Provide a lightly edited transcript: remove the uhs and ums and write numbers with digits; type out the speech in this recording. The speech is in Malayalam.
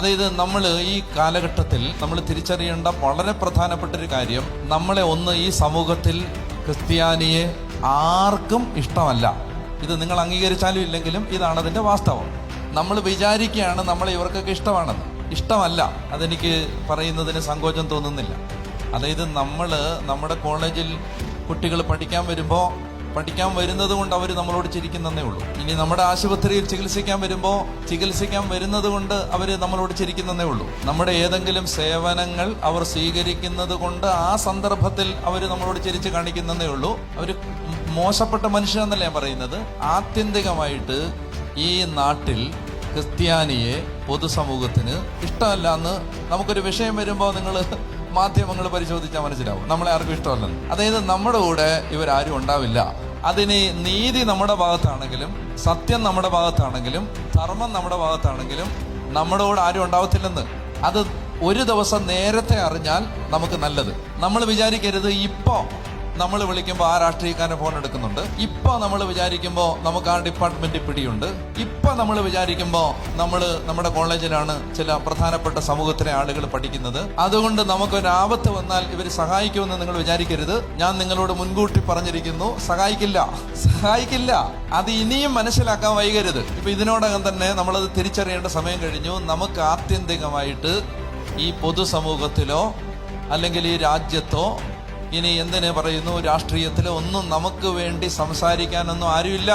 അതായത് നമ്മൾ ഈ കാലഘട്ടത്തിൽ നമ്മൾ തിരിച്ചറിയേണ്ട വളരെ പ്രധാനപ്പെട്ട ഒരു കാര്യം, നമ്മളെ ഈ സമൂഹത്തിൽ ക്രിസ്ത്യാനിയെ ആർക്കും ഇഷ്ടമല്ല. ഇത് നിങ്ങൾ അംഗീകരിച്ചാലും ഇല്ലെങ്കിലും ഇതാണ് അതിൻ്റെ വാസ്തവം. നമ്മൾ വിചാരിക്കുകയാണ് നമ്മളെ ഇവർക്കൊക്കെ ഇഷ്ടമാണെന്ന്. ഇഷ്ടമല്ല, അതെനിക്ക് പറയുന്നതിന് സങ്കോചം തോന്നുന്നില്ല. അതായത് നമ്മുടെ കോളേജിൽ കുട്ടികൾ പഠിക്കാൻ വരുന്നത് കൊണ്ട് അവർ നമ്മളോട് ചിരിക്കുന്നതേ ഉള്ളൂ. ഇനി നമ്മുടെ ആശുപത്രിയിൽ ചികിത്സിക്കാൻ വരുന്നത് കൊണ്ട് അവർ നമ്മളോട് ചിരിക്കുന്നതേ ഉള്ളൂ. നമ്മുടെ ഏതെങ്കിലും സേവനങ്ങൾ അവർ സ്വീകരിക്കുന്നത് കൊണ്ട് ആ സന്ദർഭത്തിൽ അവർ നമ്മളോട് ചിരിച്ച് കാണിക്കുന്നതേ ഉള്ളൂ. അവർ മോശപ്പെട്ട മനുഷ്യരെന്നല്ല ഞാൻ പറയുന്നത്. ആത്യന്തികമായിട്ട് ഈ നാട്ടിൽ ക്രിസ്ത്യാനിയെ പൊതുസമൂഹത്തിന് ഇഷ്ടമല്ല എന്ന് നമുക്കൊരു വിഷയം വരുമ്പോൾ നിങ്ങൾ മാധ്യമങ്ങൾ പരിശോധിച്ചാൽ മനസ്സിലാവും നമ്മളെ ആർക്കും ഇഷ്ടമല്ലെന്ന്. അതായത് നമ്മുടെ കൂടെ ഇവരാരും ഉണ്ടാവില്ല. അതിന് നീതി നമ്മുടെ ഭാഗത്താണെങ്കിലും, സത്യം നമ്മുടെ ഭാഗത്താണെങ്കിലും, ധർമ്മം നമ്മുടെ ഭാഗത്താണെങ്കിലും നമ്മുടെ കൂടെ ആരും ഉണ്ടാവത്തില്ലെന്ന്. അത് ഒരു ദിവസം നേരത്തെ അറിഞ്ഞാൽ നമുക്ക് നല്ലത്. നമ്മൾ വിചാരിക്കരുത് ഇപ്പോൾ നമ്മൾ വിളിക്കുമ്പോൾ ആ രാഷ്ട്രീയക്കാരൻ ഫോൺ എടുക്കുന്നുണ്ട്, ഇപ്പൊ നമ്മൾ വിചാരിക്കുമ്പോൾ നമുക്ക് ആ ഡിപ്പാർട്ട്മെന്റ് പിടിയുണ്ട്, ഇപ്പൊ നമ്മൾ വിചാരിക്കുമ്പോൾ നമ്മുടെ കോളേജിലാണ് ചില പ്രധാനപ്പെട്ട സമൂഹത്തിലെ ആളുകൾ പഠിക്കുന്നത്, അതുകൊണ്ട് നമുക്കൊരാപത്ത് വന്നാൽ ഇവർ സഹായിക്കുമെന്ന് നിങ്ങൾ വിചാരിക്കരുത്. ഞാൻ നിങ്ങളോട് മുൻകൂട്ടി പറഞ്ഞിരിക്കുന്നു, സഹായിക്കില്ല. അത് ഇനിയും മനസ്സിലാക്കാൻ വൈകരുത്. ഇപ്പൊ ഇതിനോടകം തന്നെ നമ്മളത് തിരിച്ചറിയേണ്ട സമയം കഴിഞ്ഞു. നമുക്ക് ആത്യന്തികമായിട്ട് ഈ പൊതുസമൂഹത്തിലോ അല്ലെങ്കിൽ ഈ രാജ്യത്തോ, ഇനി എന്തിനു പറയുന്നു, രാഷ്ട്രീയത്തിലോ ഒന്നും നമുക്ക് വേണ്ടി സംസാരിക്കാനൊന്നും ആരുമില്ല.